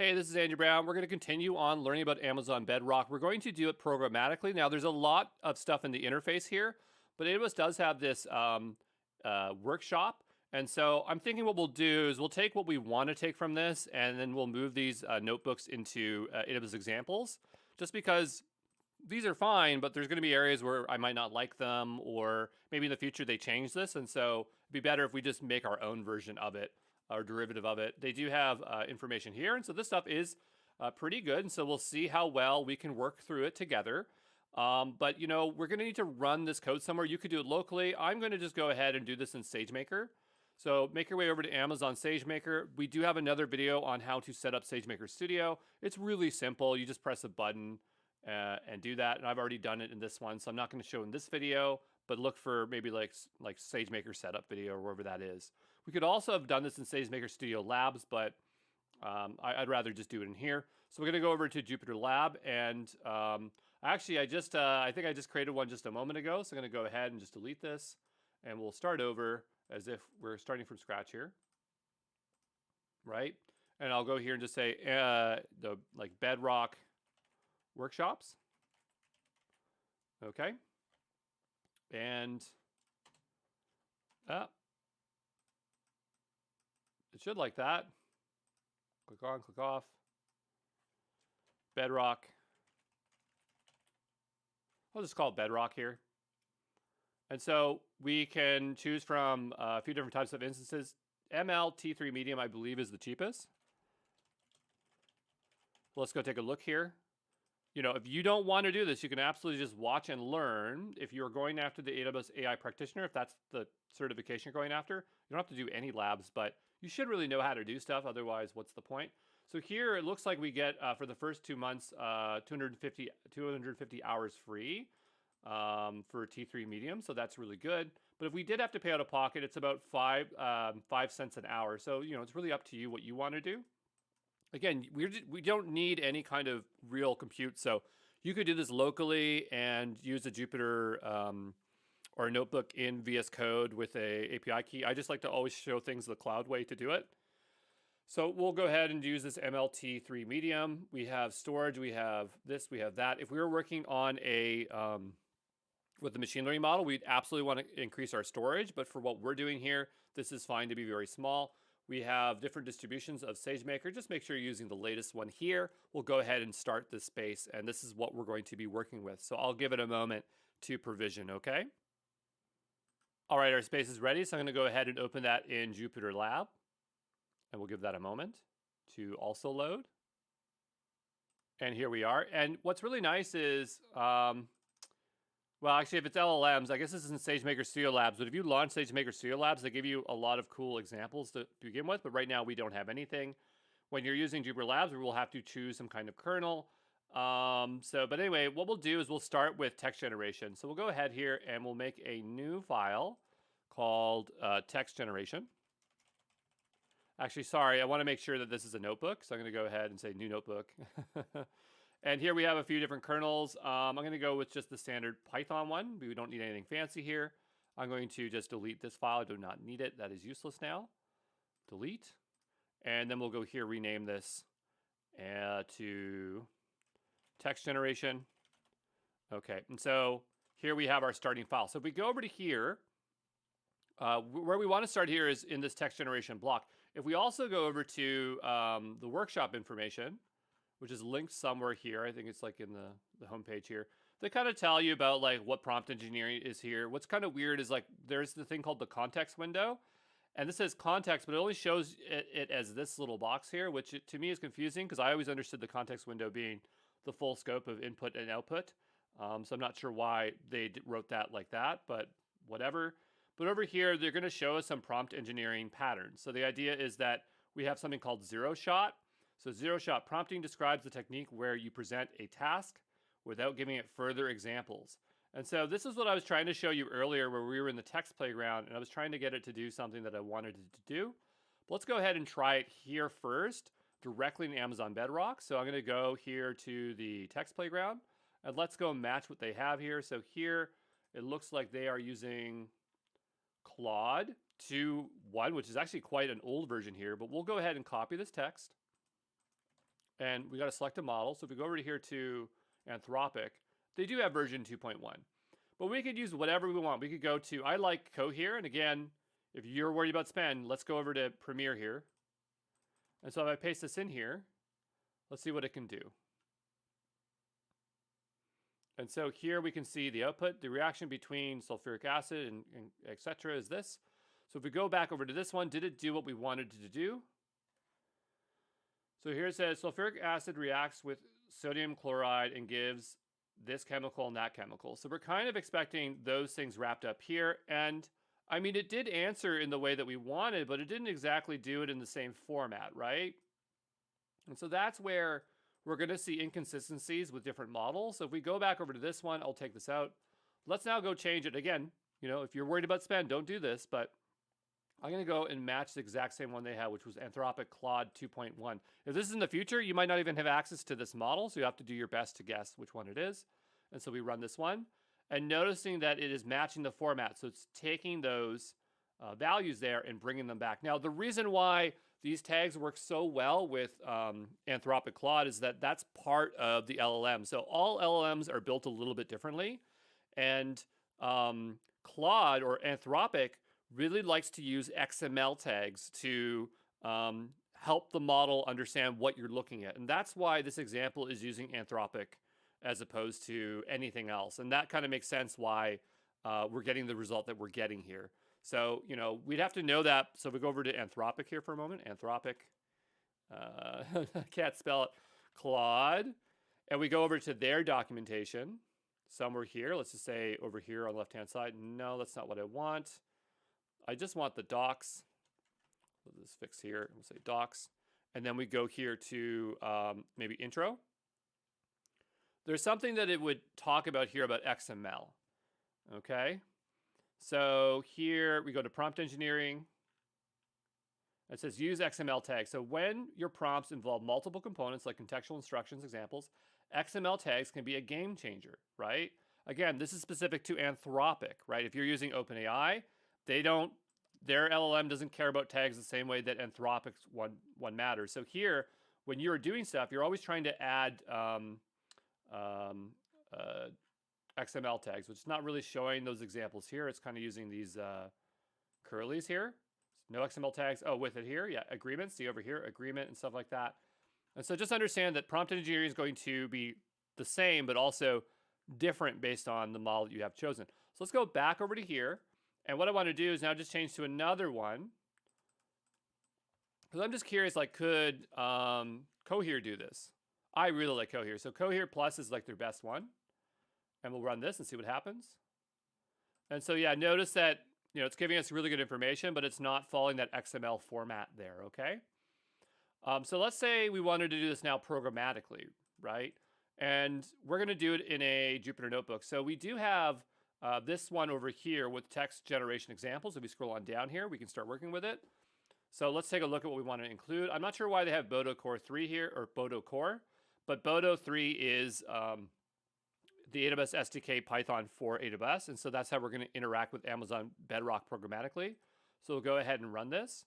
Hey, this is Andrew Brown. We're going to continue on learning about Amazon Bedrock. We're going to do it programmatically. Now, there's a lot of stuff in the interface here, but AWS does have this workshop. And so I'm thinking what we'll do is we'll take what we want to take from this, and then we'll move these notebooks into AWS examples, just because these are fine, but there's going to be areas where I might not like them, or maybe in the future they change this. And so it'd be better if we just make our own version of it or derivative of it. They do have information here. And so this stuff is pretty good. And so we'll see how well we can work through it together. But, you know, we're going to need to run this code somewhere. You could do it locally. I'm going to just go ahead and do this in SageMaker. So make your way over to Amazon SageMaker. We do have another video on how to set up SageMaker Studio. It's really simple. You just press a button and do that. And I've already done it in this one, so I'm not going to show in this video, but look for maybe like SageMaker setup video or wherever that is. We could also have done this in SageMaker Studio Labs, but I'd rather just do it in here. So we're going to go over to Jupyter Lab, and actually I think I just created one just a moment ago, so I'm going to go ahead and just delete this, and we'll start over as if we're starting from scratch here, right? And I'll go here and just say the Bedrock workshops. Okay. And it should like that. Click on, click off. Bedrock. I'll just call it Bedrock here. And so we can choose from a few different types of instances. ML T3 Medium, I believe, is the cheapest. Let's go take a look here. You know, if you don't want to do this, you can absolutely just watch and learn. If you're going after the AWS AI Practitioner, if that's the certification you're going after, you don't have to do any labs, but you should really know how to do stuff. Otherwise, what's the point? So here, it looks like we get, for the first 2 months, 250 hours free for T3 Medium. So that's really good. But if we did have to pay out of pocket, it's about 5 cents an hour. So, you know, it's really up to you what you want to do. Again, we don't need any kind of real compute, so you could do this locally and use a Jupyter or a notebook in VS Code with a API key. I just like to always show things the cloud way to do it. So we'll go ahead and use this MLT3 Medium. We have storage, we have this, we have that. If we were working on with the machine learning model, we'd absolutely want to increase our storage, but for what we're doing here, this is fine to be very small. We have different distributions of SageMaker. Just make sure you're using the latest one here. We'll go ahead and start this space, and this is what we're going to be working with. So I'll give it a moment to provision, okay? All right, our space is ready, so I'm gonna go ahead and open that in Jupyter Lab, and we'll give that a moment to also load. And here we are. And what's really nice is, well, actually, if it's LLMs, I guess this is in SageMaker Studio Labs, but if you launch SageMaker Studio Labs, they give you a lot of cool examples to begin with, but right now we don't have anything. When you're using Jupyter Labs, we will have to choose some kind of kernel. But anyway, what we'll do is we'll start with text generation. So we'll go ahead here and we'll make a new file called text generation. Actually, sorry, I want to make sure that this is a notebook, so I'm going to go ahead and say new notebook. And here we have a few different kernels. I'm going to go with just the standard Python one. We don't need anything fancy here. I'm going to just delete this file. I do not need it. That is useless now. Delete. And then we'll go here, rename this to text generation. Okay, and so here we have our starting file. So if we go over to here, where we want to start here is in this text generation block. If we also go over to the workshop information, which is linked somewhere here. I think it's like in the homepage here. They kind of tell you about like what prompt engineering is here. What's kind of weird is like there's the thing called the context window. And this says context, but it only shows it as this little box here, which to me is confusing because I always understood the context window being the full scope of input and output. So I'm not sure why they wrote that like that, but whatever. But over here, they're going to show us some prompt engineering patterns. So the idea is that we have something called zero shot. So zero-shot prompting describes the technique where you present a task without giving it further examples. And so this is what I was trying to show you earlier where we were in the text playground and I was trying to get it to do something that I wanted it to do. But let's go ahead and try it here first, directly in Amazon Bedrock. So I'm going to go here to the text playground and let's go match what they have here. So here it looks like they are using Claude 2.1, which is actually quite an old version here, but we'll go ahead and copy this text. and we got to select a model. So if we go over here to Anthropic, they do have version 2.1. But we could use whatever we want. We could go to, I like Cohere, and again, if you're worried about spend, let's go over to Premiere here. And so if I paste this in here, let's see what it can do. And so here we can see the output, the reaction between sulfuric acid and et cetera is this. So if we go back over to this one, did it do what we wanted it to do? So here it says sulfuric acid reacts with sodium chloride and gives this chemical and that chemical. So we're kind of expecting those things wrapped up here. And I mean, it did answer in the way that we wanted, but it didn't exactly do it in the same format, right? And so that's where we're going to see inconsistencies with different models. So if we go back over to this one, I'll take this out. Let's now go change it again. You know, if you're worried about spend, don't do this, but I'm going to go and match the exact same one they had, which was Anthropic Claude 2.1. If this is in the future, you might not even have access to this model, so you have to do your best to guess which one it is. And so we run this one, and noticing that it is matching the format. So it's taking those values there and bringing them back. Now, the reason why these tags work so well with Anthropic Claude is that that's part of the LLM. So all LLMs are built a little bit differently. And Claude or Anthropic really likes to use XML tags to help the model understand what you're looking at. And that's why this example is using Anthropic as opposed to anything else. And that kind of makes sense why we're getting the result that we're getting here. So, you know, we'd have to know that. So we go over to Anthropic here for a moment. Anthropic, I can't spell it, Claude. And we go over to their documentation. Somewhere here, let's just say over here on the left-hand side. No, that's not what I want. I just want the docs. Let's fix here. We'll say docs. And then we go here to maybe intro. There's something that it would talk about here about XML. Okay. So here we go to prompt engineering. It says use XML tags. So when your prompts involve multiple components like contextual instructions examples, XML tags can be a game changer, right? Again, this is specific to Anthropic, right? If you're using OpenAI, their LLM doesn't care about tags the same way that Anthropic's one matters. So here, when you're doing stuff, you're always trying to add XML tags, which is not really showing those examples here. It's kind of using these curlies here. No XML tags. Oh, with it here, yeah, agreement. See over here, agreement and stuff like that. And so just understand that prompt engineering is going to be the same, but also different based on the model that you have chosen. So let's go back over to here. And what I want to do is now just change to another one. Because I'm just curious, like, could Cohere do this? I really like Cohere. So Cohere Plus is like their best one. And we'll run this and see what happens. And so, yeah, notice that, you know, it's giving us really good information, but it's not following that XML format there, okay? So let's say we wanted to do this now programmatically, right? And we're going to do it in a Jupyter Notebook. So we do have this one over here with text generation examples. If we scroll on down here, we can start working with it. So let's take a look at what we want to include. I'm not sure why they have Bodo Core 3 here, or Bodo Core, but Bodo 3 is the AWS SDK Python for AWS. And so that's how we're going to interact with Amazon Bedrock programmatically. So we'll go ahead and run this.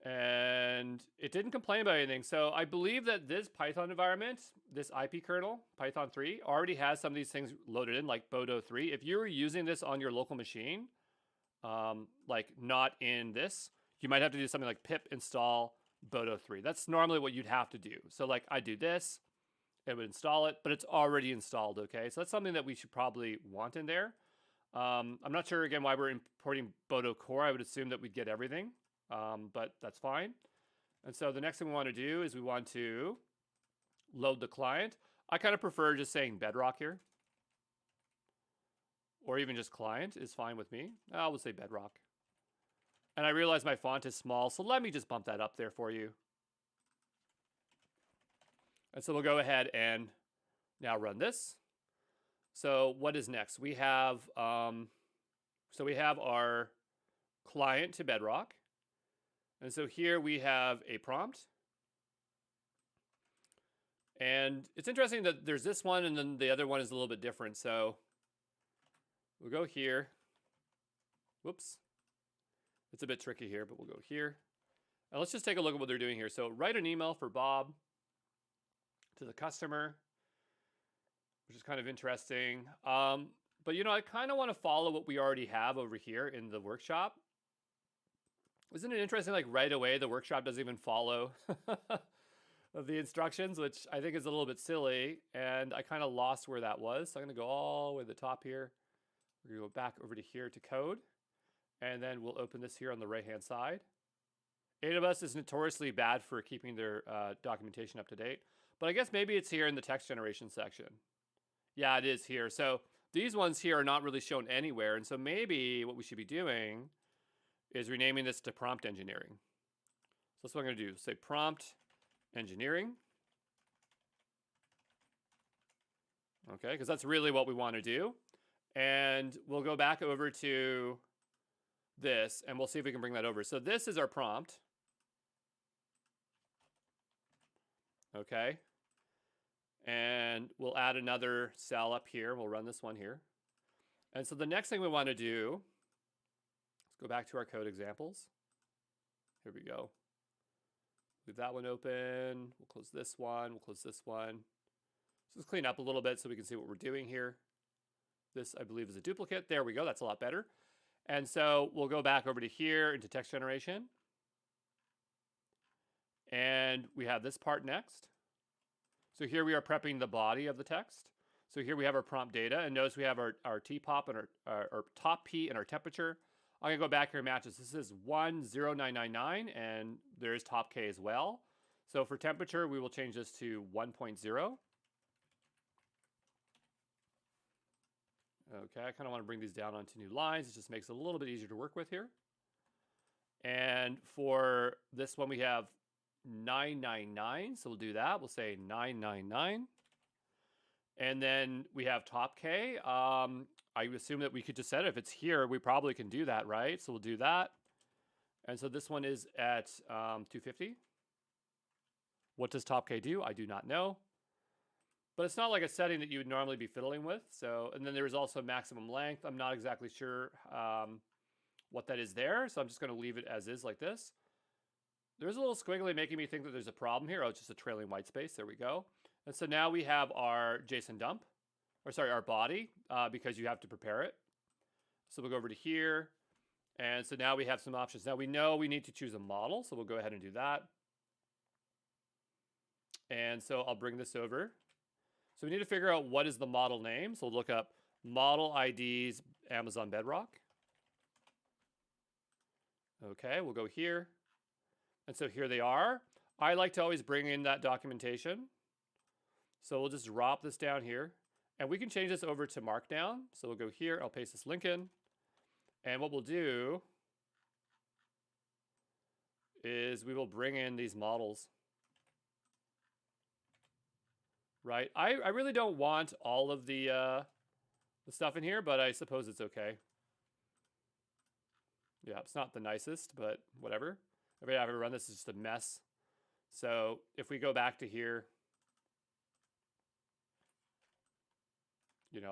And it didn't complain about anything. So I believe that this Python environment, this IP kernel, Python 3, already has some of these things loaded in, like Bodo 3. If you were using this on your local machine, like not in this, you might have to do something like pip install Bodo 3. That's normally what you'd have to do. So like I do this, it would install it, but it's already installed, okay? So that's something that we should probably want in there. I'm not sure, again, why we're importing Bodo Core. I would assume that we'd get everything. But that's fine. And so the next thing we want to do is we want to load the client. I kind of prefer just saying Bedrock here. Or even just client is fine with me. I will say Bedrock. And I realize my font is small, so let me just bump that up there for you. And so we'll go ahead and now run this. So what is next? We have, we have our client to Bedrock. And so here we have a prompt. And it's interesting that there's this one and then the other one is a little bit different. So we'll go here. Whoops. It's a bit tricky here, but we'll go here. And let's just take a look at what they're doing here. So write an email for Bob. to the customer, which is kind of interesting. But I kind of want to follow what we already have over here in the workshop. Isn't it interesting, like right away, the workshop doesn't even follow the instructions, which I think is a little bit silly. And I kind of lost where that was. So I'm going to go all the way to the top here. We're going to go back over to here to code. And then we'll open this here on the right-hand side. AWS is notoriously bad for keeping their documentation up to date. But I guess maybe it's here in the text generation section. Yeah, it is here. So these ones here are not really shown anywhere. And so maybe what we should be doing is renaming this to prompt engineering. So that's what I'm going to do. Say prompt engineering. Okay, because that's really what we want to do. And we'll go back over to this and we'll see if we can bring that over. So this is our prompt. Okay. And we'll add another cell up here. We'll run this one here. And so the next thing we want to do, let's go back to our code examples. Here we go. Leave that one open. We'll close this one. We'll close this one. So let's clean up a little bit so we can see what we're doing here. This, I believe, is a duplicate. There we go. That's a lot better. And so we'll go back over to here into text generation. And we have this part next. So here we are prepping the body of the text. So here we have our prompt data. And notice we have our TPOP and our top P and our temperature. I'm going to go back here and match this. This is 10999, and there is top K as well. So for temperature, we will change this to 1.0. Okay, I kind of want to bring these down onto new lines. It just makes it a little bit easier to work with here. And for this one, we have 999. So we'll do that. We'll say 999. And then we have top K. I assume that we could just set it. If it's here, we probably can do that, right? So we'll do that. And so this one is at 250. What does top K do? I do not know. But it's not like a setting that you would normally be fiddling with. So, and then there's also maximum length. I'm not exactly sure what that is there. So I'm just going to leave it as is like this. There's a little squiggly making me think that there's a problem here. Oh, it's just a trailing white space. There we go. And so now we have our JSON dump, or sorry, our body, because you have to prepare it. So we'll go over to here. And so now we have some options. Now we know we need to choose a model. So we'll go ahead and do that. And so I'll bring this over. So we need to figure out what is the model name. So we'll look up model IDs, Amazon Bedrock. Okay, we'll go here. And so here they are. I like to always bring in that documentation. So we'll just drop this down here. And we can change this over to Markdown. So we'll go here. I'll paste this link in. And what we'll do is we will bring in these models. Right. I really don't want all of the stuff in here, but I suppose it's okay. Yeah, it's not the nicest, but whatever. Every time I run this is just a mess. So if we go back to here,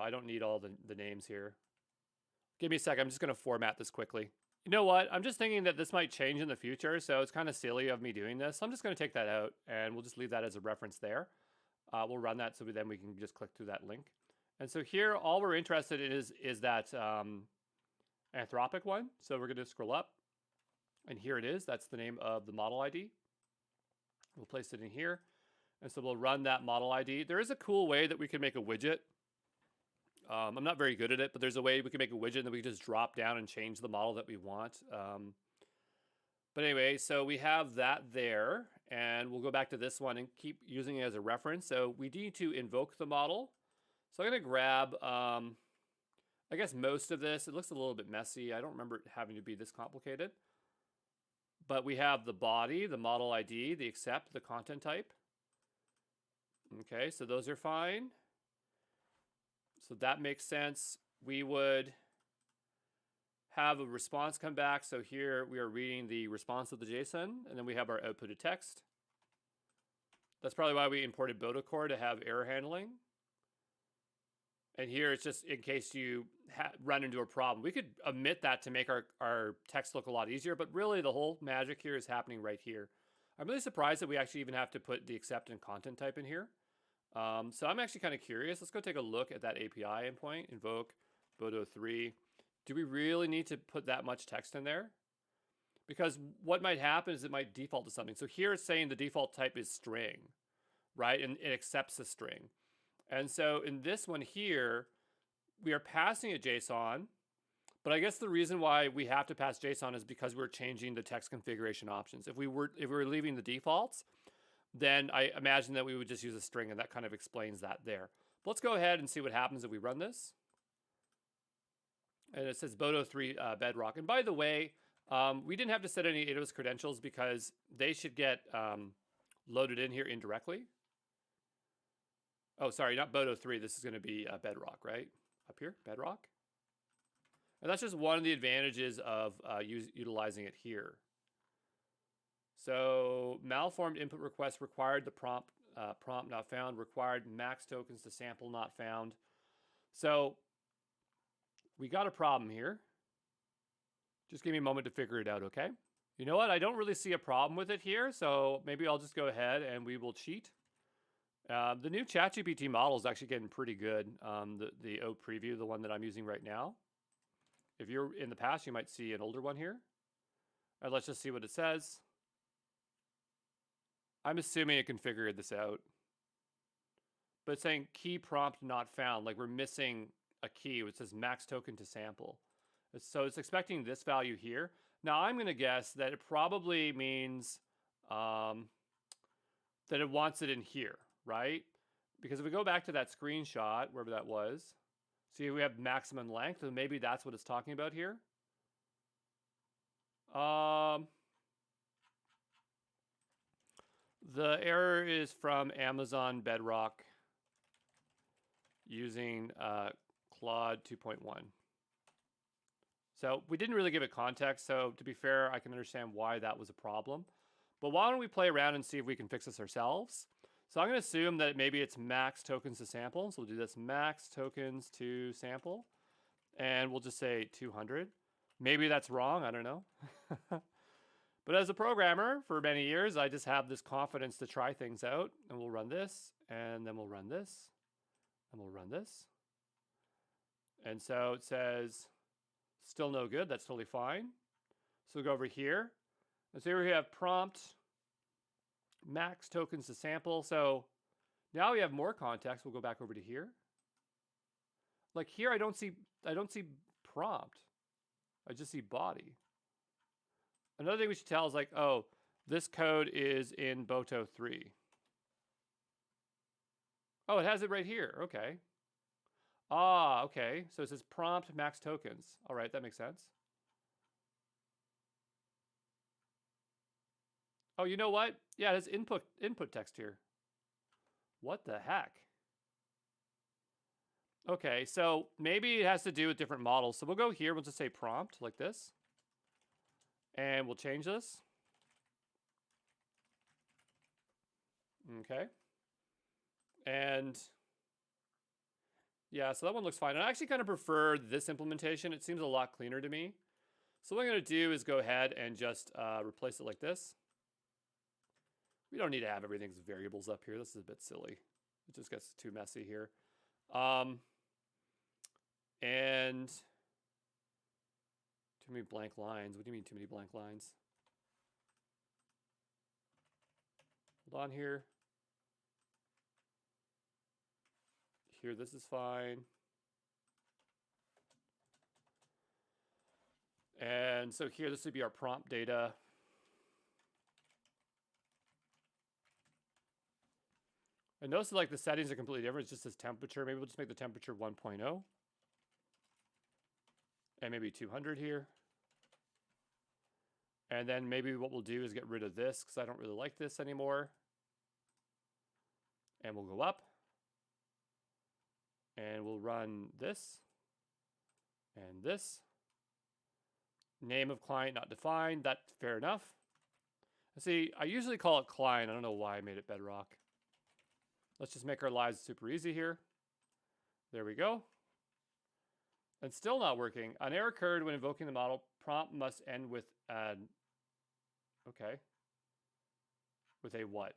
I don't need all the names here. Give me a second. I'm just going to format this quickly. You know what? I'm just thinking that this might change in the future, so it's kind of silly of me doing this. So I'm just going to take that out, and we'll just leave that as a reference there. We'll run that so then we can just click through that link. And so here, all we're interested in is that Anthropic one. So we're going to scroll up. And here it is. That's the name of the model ID. We'll place it in here. And so we'll run that model ID. There is a cool way that we can make a widget. I'm not very good at it, but there's a way we can make a widget that we can just drop down and change the model that we want. But anyway, so we have that there. And we'll go back to this one and keep using it as a reference. So we need to invoke the model. So I'm going to grab, I guess, most of this. It looks a little bit messy. I don't remember it having to be this complicated. But we have the body, the model ID, the accept, the content type. Okay, so those are fine. So that makes sense. We would have a response come back. So here we are reading the response of the JSON, and then we have our output of text. That's probably why we imported Bedrock to have error handling. And here it's just in case you run into a problem. We could omit that to make our text look a lot easier, but really the whole magic here is happening right here. I'm really surprised that we actually even have to put the accept and content type in here. So I'm actually kind of curious. Let's go take a look at that API endpoint, invoke Bodo3. Do we really need to put that much text in there? Because what might happen is it might default to something. So here it's saying the default type is string, right? And it accepts a string. And so in this one here, we are passing a JSON, but I guess the reason why we have to pass JSON is because we're changing the text configuration options. If we were leaving the defaults, then I imagine that we would just use a string, and that kind of explains that there. But let's go ahead and see what happens if we run this. And it says Bodo3 Bedrock. And by the way, we didn't have to set any AWS credentials because they should get loaded in here indirectly. Oh, sorry, not Bodo3. This is going to be Bedrock, right? Up here, Bedrock. And that's just one of the advantages of utilizing it here. So malformed input request required the prompt not found, required max tokens to sample not found. So we got a problem here. Just give me a moment to figure it out, okay? You know what? I don't really see a problem with it here, so maybe I'll just go ahead and we will cheat. The new ChatGPT model is actually getting pretty good. The O preview, the one that I'm using right now. If you're in the past, you might see an older one here. All right, let's just see what it says. I'm assuming it can figure this out. But it's saying key prompt not found, like we're missing a key, which says max token to sample. So it's expecting this value here. Now I'm going to guess that it probably means that it wants it in here, right? Because if we go back to that screenshot, wherever that was, see we have maximum length, and maybe that's what it's talking about here. The error is from Amazon Bedrock using Claude 2.1. So we didn't really give it context, so to be fair, I can understand why that was a problem. But why don't we play around and see if we can fix this ourselves? So I'm going to assume that maybe it's max tokens to sample. So we'll do this max tokens to sample. And we'll just say 200. Maybe that's wrong, I don't know. But as a programmer for many years, I just have this confidence to try things out. And we'll run this, and then we'll run this, and we'll run this. And so it says, still no good, that's totally fine. So we'll go over here. And so here we have prompt, max tokens to sample. So now we have more context. We'll go back over to here. Like here, I don't see prompt. I just see body. Another thing we should tell is like, oh, this code is in Boto 3. Oh, it has it right here. Okay. Ah, okay. So it says prompt max tokens. All right, that makes sense. Oh, you know what? Yeah, it has input text here. What the heck? Okay, so maybe it has to do with different models. So we'll go here. We'll just say prompt like this. And we'll change this. Okay. And yeah, so that one looks fine. And I actually kind of prefer this implementation. It seems a lot cleaner to me. So what I'm going to do is go ahead and just replace it like this. We don't need to have everything's variables up here. This is a bit silly. It just gets too messy here. And too many blank lines. What do you mean too many blank lines? Hold on here. Here, this is fine. And so here, this would be our prompt data. And notice that, like, the settings are completely different. It's just this temperature. Maybe we'll just make the temperature 1.0. And maybe 200 here. And then maybe what we'll do is get rid of this because I don't really like this anymore. And we'll go up. And we'll run this. And this. Name of client not defined. That's fair enough. See, I usually call it client. I don't know why I made it Bedrock. Let's just make our lives super easy here. There we go. And still not working. An error occurred when invoking the model. Prompt must end with an... Okay. With a what?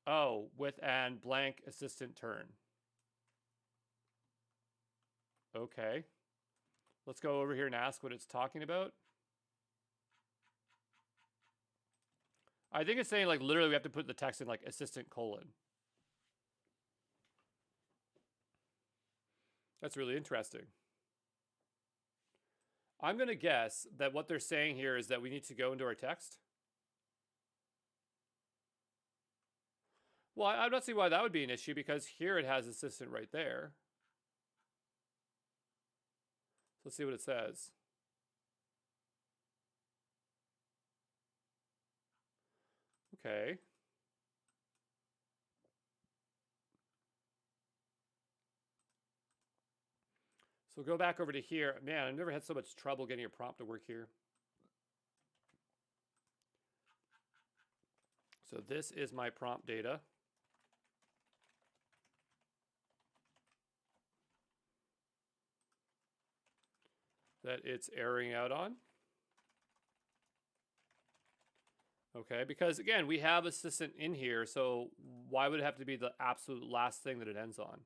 Oh, with an blank assistant turn. Okay. Let's go over here and ask what it's talking about. I think it's saying like literally we have to put the text in like assistant colon. That's really interesting. I'm going to guess that what they're saying here is that we need to go into our text. Well, I'm not seeing why that would be an issue because here it has assistant right there. Let's see what it says. Okay. So we'll go back over to here. Man, I've never had so much trouble getting a prompt to work here. So this is my prompt data. That it's erroring out on. Okay, because again, we have assistant in here, so why would it have to be the absolute last thing that it ends on?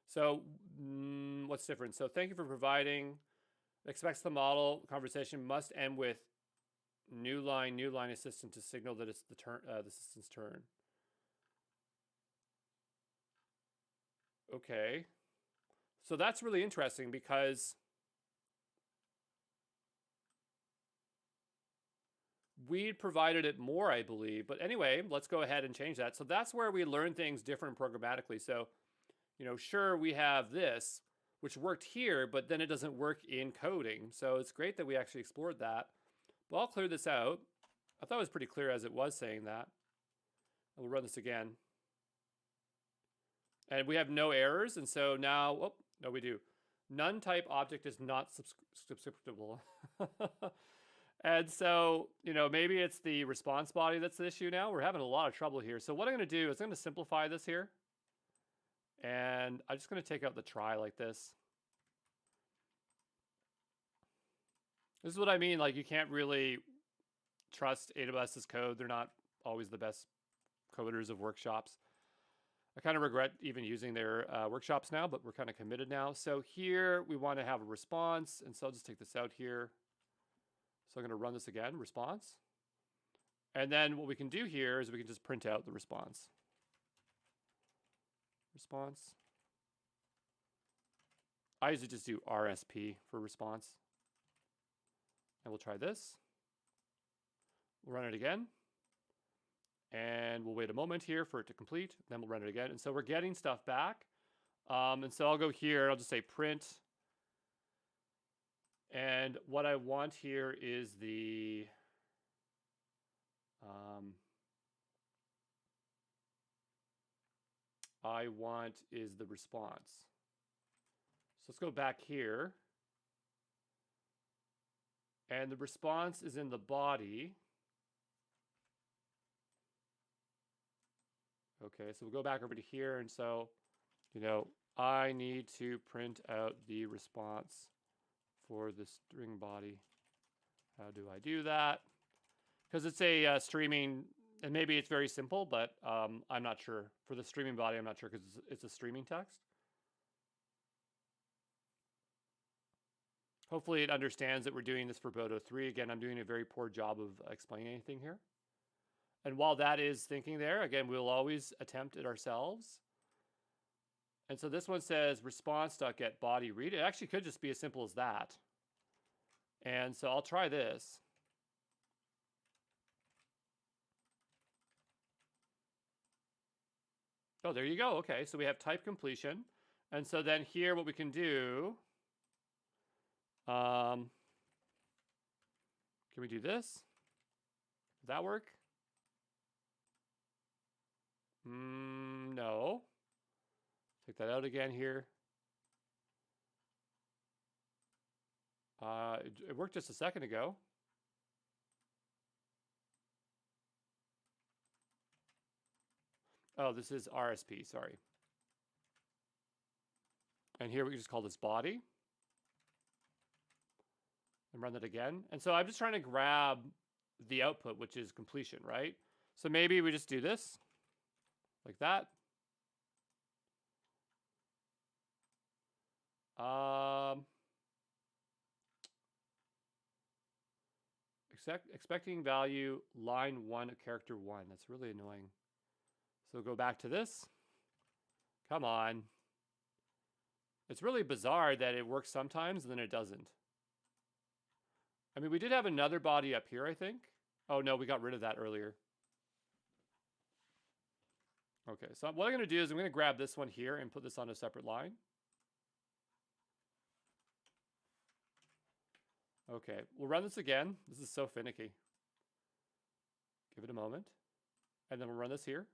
So what's different? So thank you for providing. Expects the model conversation must end with new line assistant to signal that it's the assistant's turn. Okay. So that's really interesting because we provided it more, I believe. But anyway, let's go ahead and change that. So that's where we learn things different programmatically. So, sure, we have this, which worked here, but then it doesn't work in coding. So it's great that we actually explored that. But I'll clear this out. I thought it was pretty clear as it was saying that. We'll run this again. And we have no errors. And so now, oh, no, we do. None type object is not subscriptable. And so, maybe it's the response body that's the issue now. We're having a lot of trouble here. So what I'm going to do is I'm going to simplify this here. And I'm just going to take out the try like this. This is what I mean. Like, you can't really trust AWS's code. They're not always the best coders of workshops. I kind of regret even using their workshops now, but we're kind of committed now. So here we want to have a response. And so I'll just take this out here. So I'm going to run this again, response. And then what we can do here is we can just print out the response. Response. I usually just do RSP for response. And we'll try this. We'll run it again. And we'll wait a moment here for it to complete. Then we'll run it again. And so we're getting stuff back. And so I'll go here. I'll just say print. And what I want here is the response. So let's go back here. And the response is in the body. Okay, so we'll go back over to here. And so, I need to print out the response for the string body. How do I do that? Because it's a streaming, and maybe it's very simple, but I'm not sure. For the streaming body, I'm not sure because it's a streaming text. Hopefully it understands that we're doing this for Bodo 3. Again, I'm doing a very poor job of explaining anything here. And while that is thinking there, again, we'll always attempt it ourselves. And so this one says response.getBodyRead. It actually could just be as simple as that. And so I'll try this. Oh, there you go. Okay, so we have type completion. And so then here what we can do, can we do this? Does that work? No. Take that out again here. It worked just a second ago. Oh, this is RSP, sorry. And here we just call this body. and run that again. And so I'm just trying to grab the output, which is completion, right? So maybe we just do this like that. Expecting value line 1 of character 1. That's really annoying. So go back to this. Come on. It's really bizarre that it works sometimes and then it doesn't. I mean, we did have another body up here, I think. Oh no, we got rid of that earlier. Okay, so what I'm going to do is I'm going to grab this one here and put this on a separate line. Okay, we'll run this again. This is so finicky. Give it a moment. And then we'll run this here.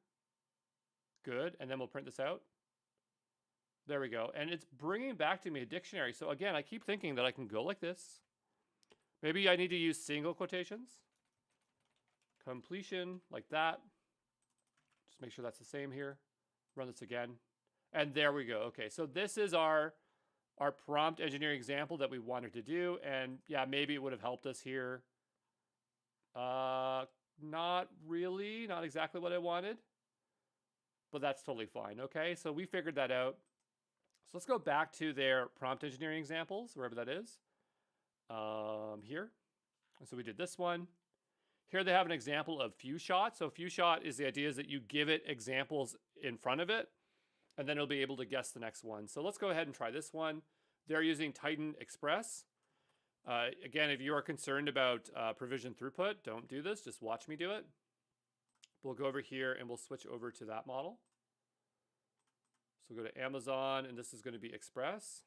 Good, and then we'll print this out. There we go, and it's bringing back to me a dictionary. So again, I keep thinking that I can go like this. Maybe I need to use single quotations. Completion, like that. Just make sure that's the same here. Run this again. And there we go. Okay, so this is our prompt engineering example that we wanted to do. And yeah, maybe it would have helped us here. Not really, not exactly what I wanted. But that's totally fine, okay? So we figured that out. So let's go back to their prompt engineering examples, wherever that is. Here. And so we did this one. Here they have an example of few shot. So few shot is the idea is that you give it examples in front of it, and then it'll be able to guess the next one. So let's go ahead and try this one. They're using Titan Express. Again, if you are concerned about provision throughput, don't do this. Just watch me do it. We'll go over here and we'll switch over to that model. So we'll go to Amazon, and this is going to be Express.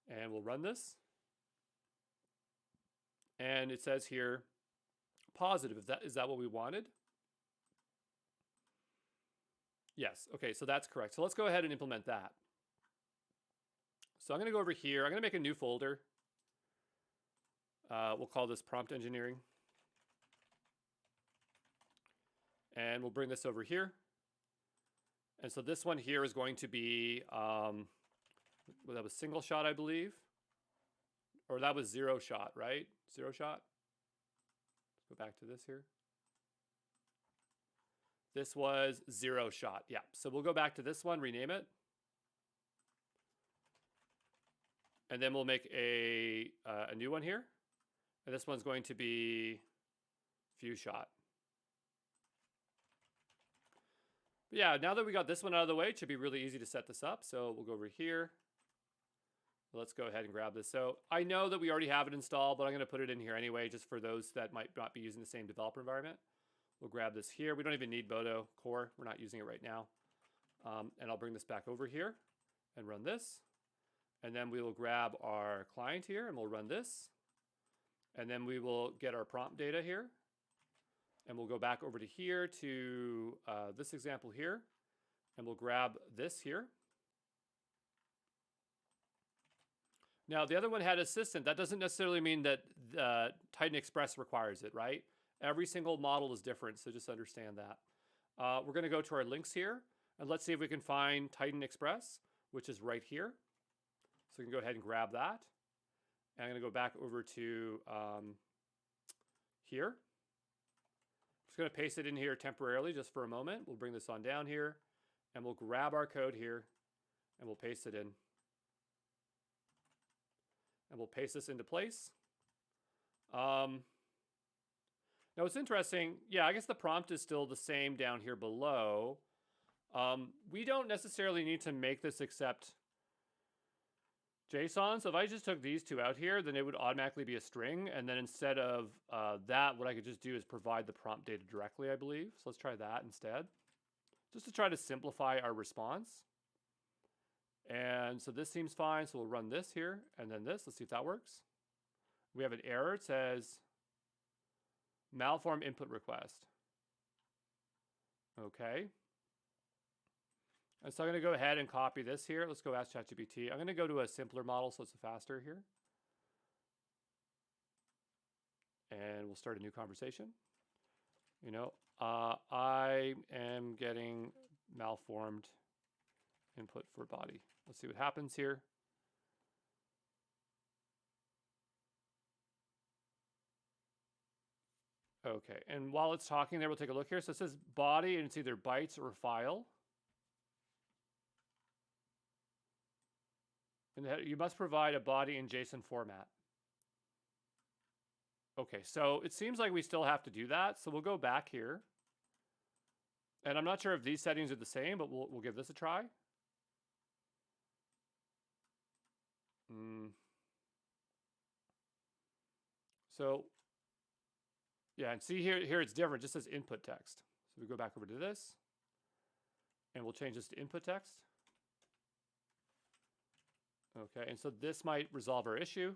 And we'll run this. And it says here, positive. Is that what we wanted? Yes. Okay, so that's correct. So let's go ahead and implement that. So I'm going to go over here. I'm going to make a new folder. We'll call this prompt engineering. And we'll bring this over here. And so this one here is going to be, well, that was single shot, I believe. Or that was zero shot, right? Zero shot. Let's go back to this here. This was zero shot. Yeah. So we'll go back to this one, rename it. And then we'll make a new one here. And this one's going to be few shot. But yeah, now that we got this one out of the way, it should be really easy to set this up. So we'll go over here. Let's go ahead and grab this. So I know that we already have it installed, but I'm going to put it in here anyway, just for those that might not be using the same developer environment. We'll grab this here. We don't even need Bodo Core. We're not using it right now. And I'll bring this back over here and run this. And then we will grab our client here and we'll run this. And then we will get our prompt data here. And we'll go back over to here to this example here. And we'll grab this here. Now, the other one had assistant. That doesn't necessarily mean that Titan Express requires it, right? Every single model is different, so just understand that. We're going to go to our links here, and let's see if we can find Titan Express, which is right here. So we can go ahead and grab that. And I'm going to go back over to here. I'm just going to paste it in here temporarily just for a moment. We'll bring this on down here, and we'll grab our code here, and we'll paste it in. And we'll paste this into place. Now what's interesting, yeah, I guess the prompt is still the same down here below. We don't necessarily need to make this accept JSON. So if I just took these two out here, then it would automatically be a string. And then instead of that, what I could just do is provide the prompt data directly, I believe. So let's try that instead, just to try to simplify our response. And so this seems fine. So we'll run this here and then this. Let's see if that works. We have an error. It says malform input request. Okay. And so I'm going to go ahead and copy this here. Let's go ask ChatGPT. I'm going to go to a simpler model so it's faster here. And we'll start a new conversation. You know, I am getting malformed input for body. Let's see what happens here. Okay, and while it's talking there, we'll take a look here. So it says body, and it's either bytes or file. And you must provide a body in JSON format. Okay, so it seems like we still have to do that. So we'll go back here. And I'm not sure if these settings are the same, but we'll give this a try. So yeah, and see here it's different. It just says input text. So we go back over to this, and we'll change this to input text. Okay, and so this might resolve our issue.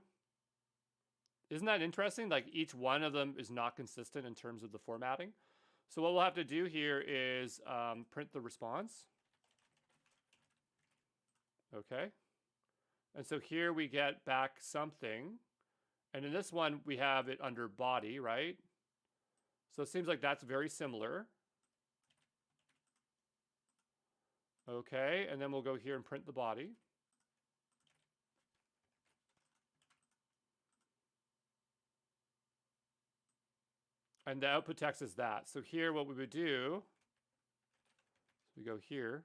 Isn't that interesting? Like each one of them is not consistent in terms of the formatting. So what we'll have to do here is print the response. Okay. And so here we get back something. And in this one, we have it under body, right? So it seems like that's very similar. Okay, and then we'll go here and print the body. And the output text is that. So here what we would do, we go here.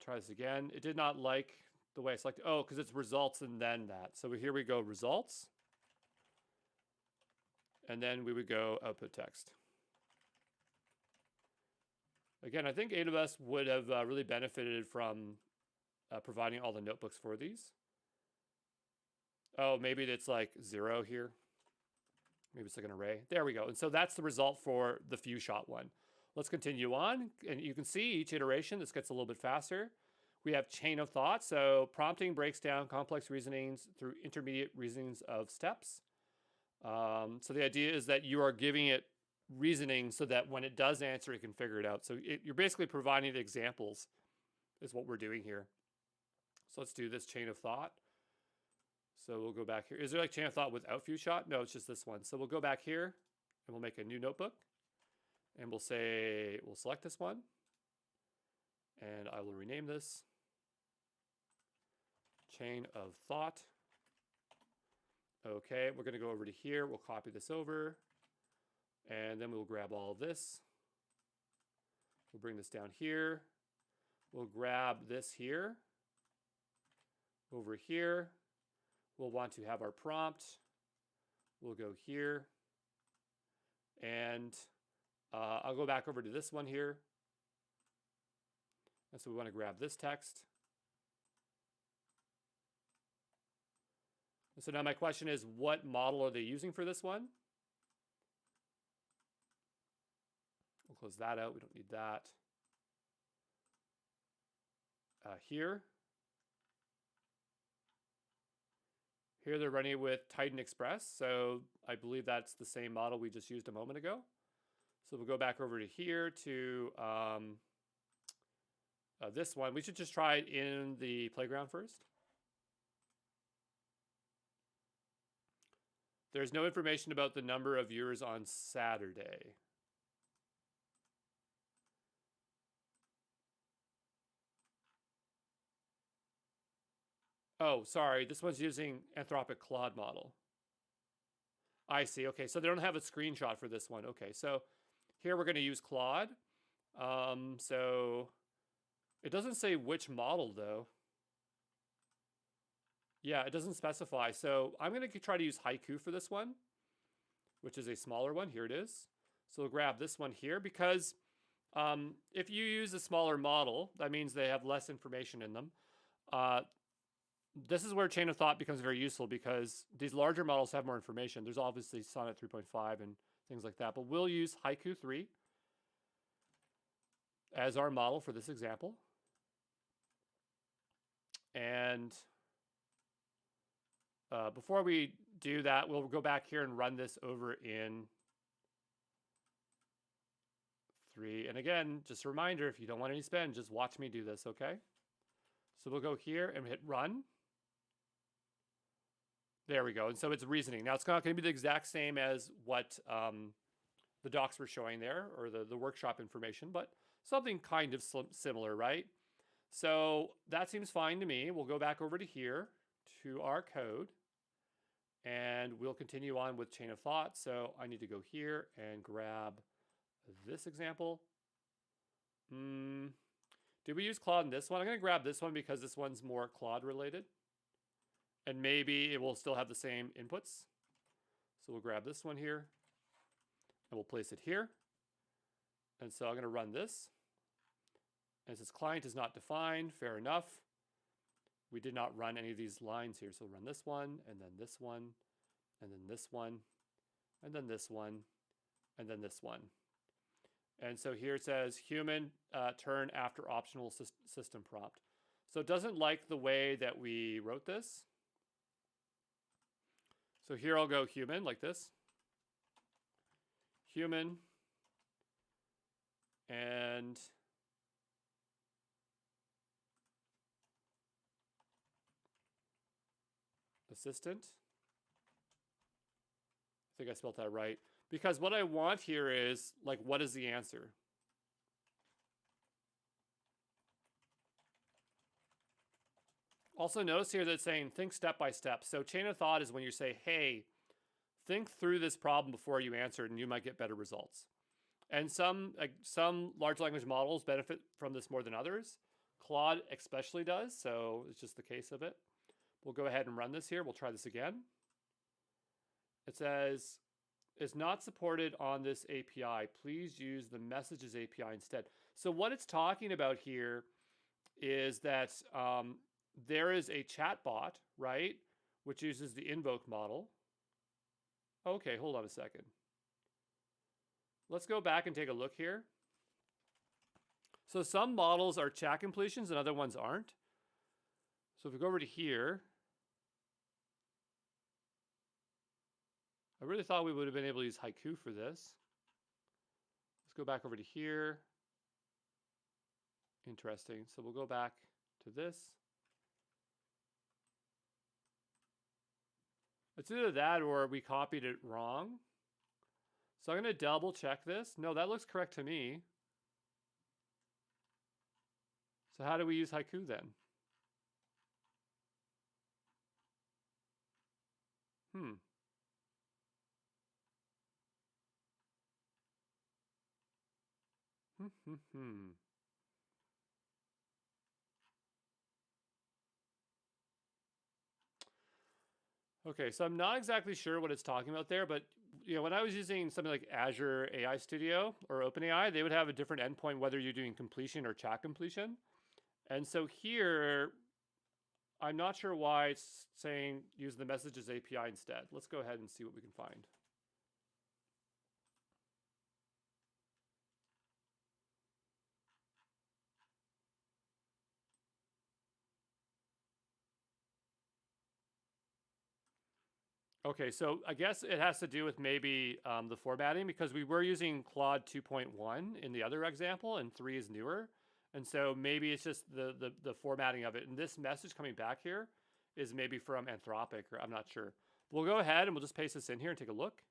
Try this again. It did not like the way I selected. Oh, because it's results and then that. So here we go results. And then we would go output text. Again, I think AWS would have really benefited from providing all the notebooks for these. Oh, maybe it's like 0 here. Maybe it's like an array. There we go. And so that's the result for the few shot one. Let's continue on. And you can see each iteration, this gets a little bit faster. We have chain of thought. So prompting breaks down complex reasonings through intermediate reasonings of steps. So the idea is that you are giving it reasoning so that when it does answer, it can figure it out. So you're basically providing the examples is what we're doing here. So let's do this chain of thought. So we'll go back here. Is there like chain of thought without few shot? No, it's just this one. So we'll go back here and we'll make a new notebook and we'll select this one and I will rename this chain of thought. Okay, we're going to go over to here. We'll copy this over and then we'll grab all of this. We'll bring this down here. We'll grab this here. Over here. We'll want to have our prompt. We'll go here. And I'll go back over to this one here. And so we want to grab this text. And so now my question is, what model are they using for this one? We'll close that out. We don't need that. Here they're running it with Titan Express. So I believe that's the same model we just used a moment ago. So we'll go back over to here to this one. We should just try it in the playground first. There's no information about the number of viewers on Saturday. Oh, sorry. This one's using Anthropic Claude model. I see. Okay, so they don't have a screenshot for this one. Okay, so here we're going to use Claude. So it doesn't say which model, though. Yeah, it doesn't specify. So I'm going to try to use Haiku for this one, which is a smaller one. Here it is. So we'll grab this one here because if you use a smaller model, that means they have less information in them. This is where chain of thought becomes very useful because these larger models have more information. There's obviously Sonnet 3.5 and things like that, but we'll use Haiku 3 as our model for this example. And before we do that, we'll go back here and run this over in 3. And again, just a reminder, if you don't want any spend, just watch me do this, okay? So we'll go here and hit run. There we go. And so it's reasoning. Now it's not going to be the exact same as what the docs were showing there or the workshop information, but something kind of similar, right? So that seems fine to me. We'll go back over to here to our code And we'll continue on with chain of thought. So I need to go here and grab this example. Did we use Claude in this one? I'm going to grab this one because this one's more Claude related. And maybe it will still have the same inputs. So we'll grab this one here and we'll place it here. And so I'm going to run this. And it says client is not defined. Fair enough. We did not run any of these lines here. So we'll run this one, and then this one, and then this one, and then this one, and then this one. And so here it says human turn after optional system prompt. So it doesn't like the way that we wrote this. So here I'll go human like this. Human. And assistant. I think I spelled that right. Because what I want here is, like, what is the answer? Also notice here that it's saying think step by step. So chain of thought is when you say, hey, think through this problem before you answer it and you might get better results. And some large language models benefit from this more than others. Claude especially does, so it's just the case of it. We'll go ahead and run this here. We'll try this again. It says, is not supported on this API. Please use the messages API instead. So what it's talking about here is that there is a chatbot, right, which uses the invoke model. Okay, hold on a second. Let's go back and take a look here. So some models are chat completions and other ones aren't. So if we go over to here, I really thought we would have been able to use Haiku for this. Let's go back over to here. Interesting. So we'll go back to this. It's either that or we copied it wrong. So I'm going to double check this. No, that looks correct to me. So how do we use Haiku then? Okay, so I'm not exactly sure what it's talking about there, but when I was using something like Azure AI Studio or OpenAI, they would have a different endpoint whether you're doing completion or chat completion. And so here, I'm not sure why it's saying use the messages API instead. Let's go ahead and see what we can find. Okay, so I guess it has to do with maybe the formatting, because we were using Claude 2.1 in the other example, and 3 is newer. And so maybe it's just the formatting of it. And this message coming back here is maybe from Anthropic, or I'm not sure. We'll go ahead and we'll just paste this in here and take a look.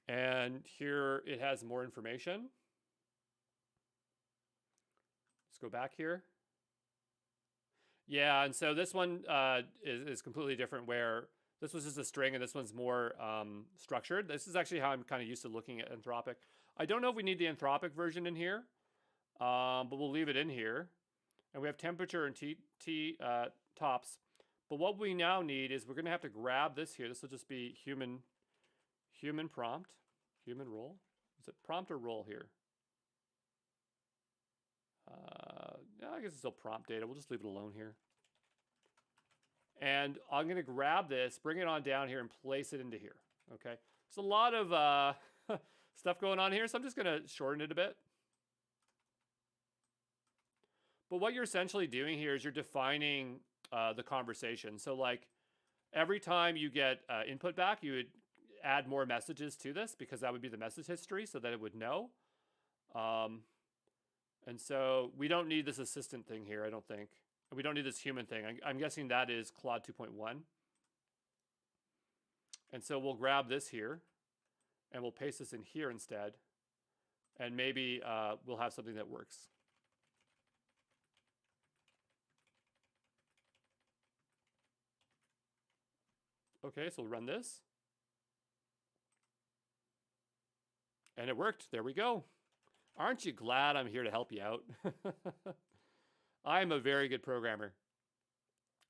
And here it has more information. Let's go back here. Yeah, and so this one is completely different, where this was just a string and this one's more structured. This is actually how I'm kind of used to looking at Anthropic. I don't know if we need the Anthropic version in here, but we'll leave it in here. And we have temperature and tops. But what we now need is we're going to have to grab this here. This will just be human prompt, human role. Is it prompt or role here? Yeah, I guess it's still prompt data. We'll just leave it alone here. And I'm going to grab this, bring it on down here, and place it into here. Okay, there's a lot of stuff going on here, so I'm just going to shorten it a bit. But what you're essentially doing here is you're defining the conversation. So like every time you get input back, you would add more messages to this, because that would be the message history, so that it would know. And so we don't need this assistant thing here, I don't think. We don't need this human thing. I'm guessing that is Claude 2.1. And so we'll grab this here, and we'll paste this in here instead. And maybe we'll have something that works. Okay, so we'll run this. And it worked. There we go. Aren't you glad I'm here to help you out? I'm a very good programmer.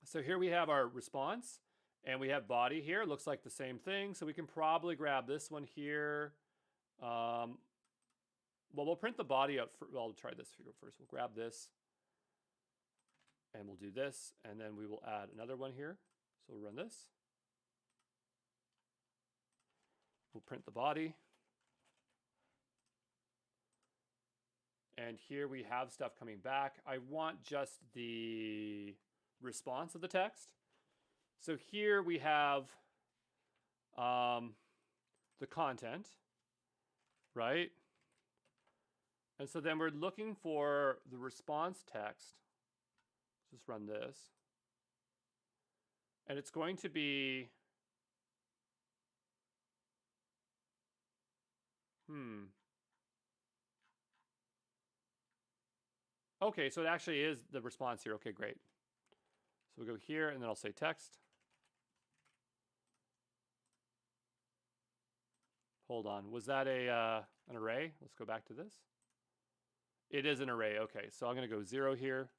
So here we have our response, and we have body here. Looks like the same thing. So we can probably grab this one here. Well, we'll print the body out. Well, I'll try this first. We'll grab this, and we'll do this, and then we will add another one here. So we'll run this. We'll print the body. And here we have stuff coming back. I want just the response of the text. So here we have the content, right? And so then we're looking for the response text. Just run this. And it's going to be, Okay, so it actually is the response here. Okay, great. So we'll go here, and then I'll say text. Hold on. Was that an array? Let's go back to this. It is an array. Okay, so I'm going to go 0 here,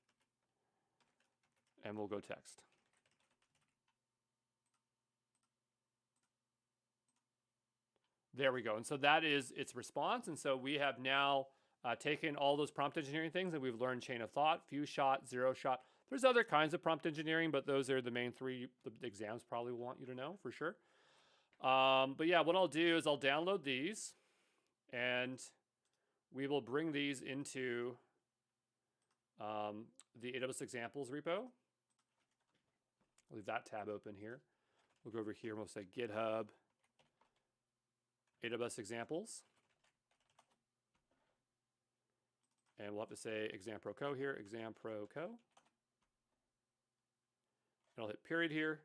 and we'll go text. There we go. And so that is its response. And so we have now taken all those prompt engineering things, and we've learned chain of thought, few shot, 0 shot. There's other kinds of prompt engineering, but those are the main 3 the exams probably want you to know for sure. But yeah, what I'll do is I'll download these, and we will bring these into the AWS examples repo. I'll leave that tab open here. We'll go over here and we'll say GitHub AWS examples. And we'll have to say exam pro co here, exam pro co. And I'll hit period here.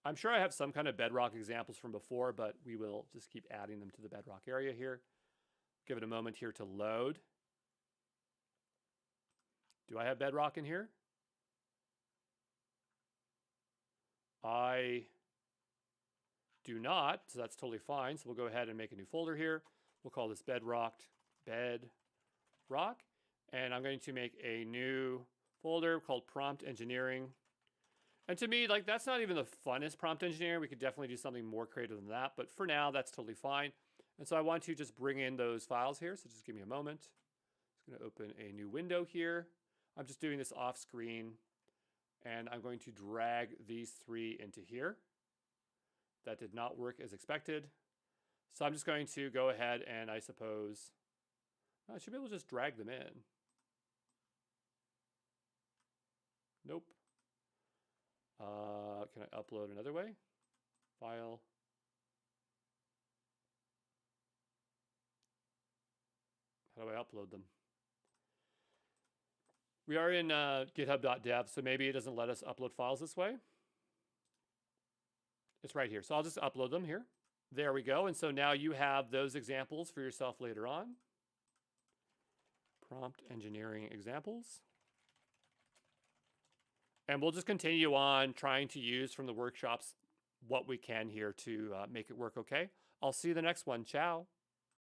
I'm sure I have some kind of Bedrock examples from before, but we will just keep adding them to the Bedrock area here. Give it a moment here to load. Do I have Bedrock in here? I do not, so that's totally fine. So we'll go ahead and make a new folder here. We'll call this Bedrock, and I'm going to make a new folder called prompt engineering. And to me, like, that's not even the funnest prompt engineering. We could definitely do something more creative than that, but for now, that's totally fine. And so I want to just bring in those files here. So just give me a moment. I'm just going to open a new window here. I'm just doing this off screen, and I'm going to drag these 3 into here. That did not work as expected. So I'm just going to go ahead and I suppose I should be able to just drag them in. Nope. Can I upload another way? File. How do I upload them? We are in github.dev, so maybe it doesn't let us upload files this way. It's right here. So I'll just upload them here. There we go. And so now you have those examples for yourself later on. Prompt engineering examples. And we'll just continue on trying to use from the workshops what we can here to make it work okay. I'll see you the next one. Ciao.